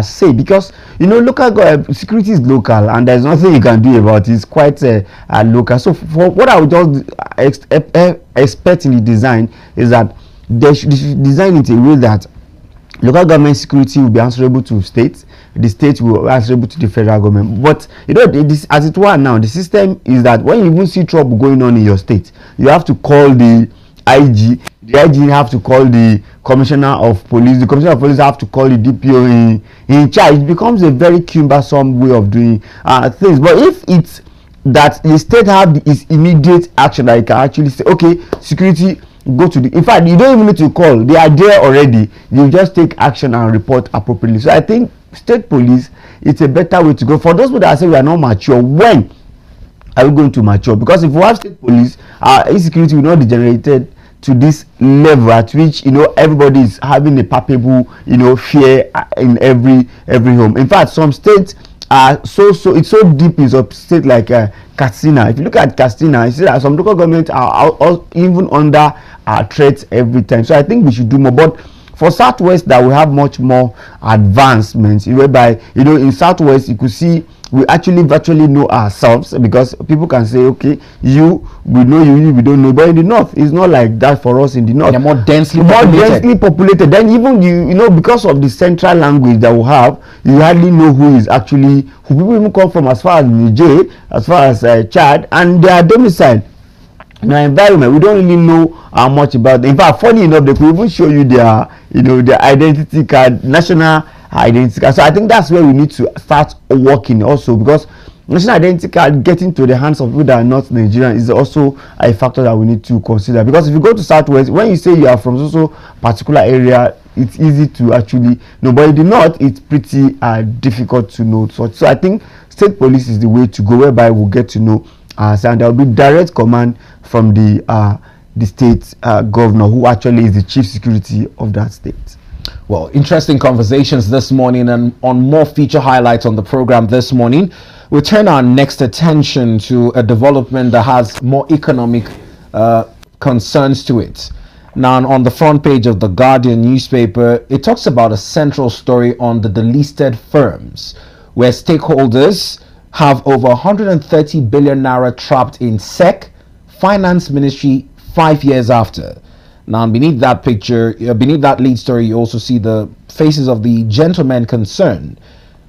say, because security is local and there's nothing you can do about it. It's quite local. So for what I would just expect in the design is that they should design it in a way that local government security will be answerable to states, the state will be answerable to the federal government. But this, as it were now, the system is that when you even see trouble going on in your state, you have to call the IG, the IG have to call the commissioner of police, the commissioner of police have to call the DPO in charge. It becomes a very cumbersome way of doing things. But if it's that the state have its immediate action, that you can actually say, okay, security, go to the, in fact, you don't even need to call, they are there already, you just take action and report appropriately. So I think state police, it's a better way to go. For those people that say we are not mature, when are we going to mature? Because if we have state police, insecurity will not degenerated to this level at which everybody is having a palpable fear in every home. In fact, some states are so it's so deep in some state like Katsina. If you look at Katsina, you see that some local governments are even under threat every time. So I think we should do more. But for Southwest, that we have much more advancements, whereby in Southwest you could see we actually virtually know ourselves, because people can say, okay, we know you, we don't know. But in the north, it's not like that for us. In the north, they're more densely populated. Then even because of the central language that we have, you hardly know who people even come from as far as Niger, as far as Chad, and their domicile. In our environment, we don't really know how much about them. In fact, funny enough, they could even show you their identity card, national identity card. So I think that's where we need to start working also, because national identity card getting to the hands of people that are not Nigerian is also a factor that we need to consider. Because if you go to Southwest, when you say you are from so particular area, it's easy to actually know, but in the north it's pretty difficult to know. So I think state police is the way to go, whereby we'll get to know and there will be direct command from the state governor, who actually is the chief security of that state. Well, interesting conversations this morning, and on more feature highlights on the program this morning, we'll turn our next attention to a development that has more economic concerns to it. Now, on the front page of the Guardian newspaper, it talks about a central story on the delisted firms, where stakeholders have over 130 billion naira trapped in SEC Finance Ministry 5 years after. Now, beneath that picture, beneath that lead story, you also see the faces of the gentlemen concerned.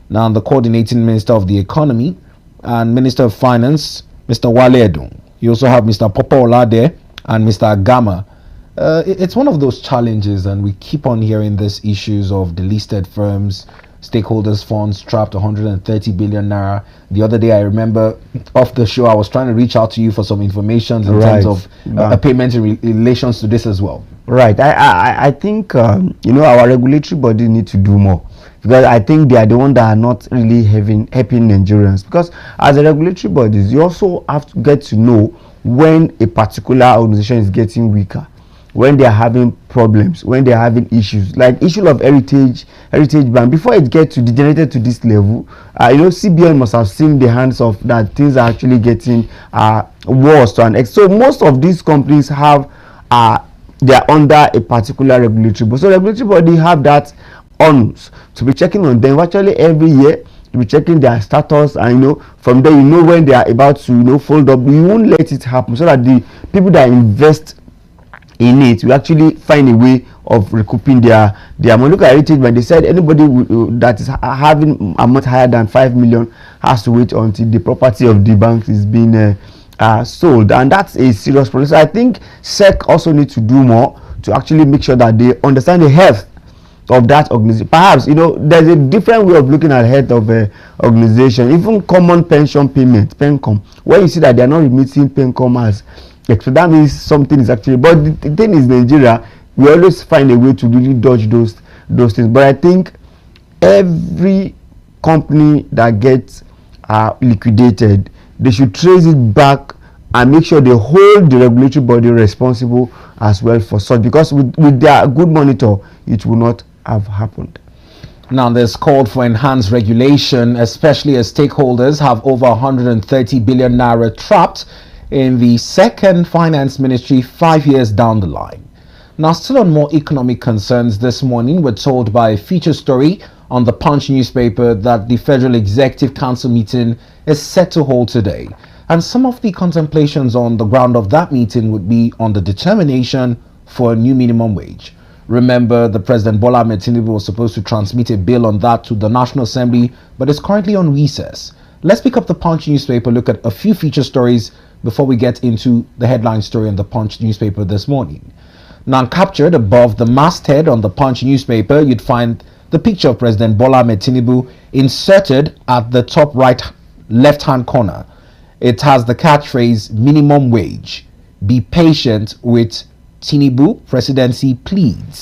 Now, the coordinating Minister of the Economy and Minister of Finance, Mr. Wale Edun. You also have Mr. Popola there and Mr. Agama. It's one of those challenges, and we keep on hearing these issues of delisted firms, stakeholders funds trapped 130 billion naira. The other day, I remember off the show, I was trying to reach out to you for some information in terms of payment in relations to this as well. Right. I think our regulatory body need to do more, because I think they are the ones that are not really helping Nigerians. Because as a regulatory bodies, you also have to get to know when a particular organization is getting weaker, when they are having problems, when they are having issues, like issue of heritage bank. Before it gets to degenerated to this level, CBN must have seen the hands of that things are actually getting worse to an extent. So most of these companies have they are under a particular regulatory body. So regulatory body have that onus to be checking on them virtually every year, to be checking their status, and from there when they are about to fold up. You won't let it happen, so that the people that invest in it will actually find a way of recouping their money. Look at heritage bank. They said anybody that is having amount higher than 5 million has to wait until the property of the bank is being sold, and that's a serious problem. So I think SEC also needs to do more to actually make sure that they understand the health of that organization. Perhaps there's a different way of looking at health of an organization. Even common pension payment, PENCOM, when you see that they are not remitting PENCOM as, so that means something is actually. But the thing is, Nigeria, we always find a way to really dodge those things. But I think every company that gets liquidated, they should trace it back and make sure they hold the regulatory body responsible as well for such, because with their good monitor, it will not have happened. Now, there's called for enhanced regulation, especially as stakeholders have over 130 billion naira trapped in the second finance ministry 5 years down the line. Now, still on more economic concerns this morning, we're told by a feature story on the Punch newspaper that the Federal Executive Council meeting is set to hold today. And some of the contemplations on the ground of that meeting would be on the determination for a new minimum wage. Remember, the President Bola Ahmed Tinubu was supposed to transmit a bill on that to the National Assembly, but is currently on recess. Let's pick up the Punch newspaper, look at a few feature stories before we get into the headline story on the Punch newspaper this morning. Now, captured above the masthead on the Punch newspaper, you'd find the picture of President Bola Ahmed Tinubu inserted at the top right left-hand corner. It has the catchphrase minimum wage. Be patient with Tinubu, presidency pleads.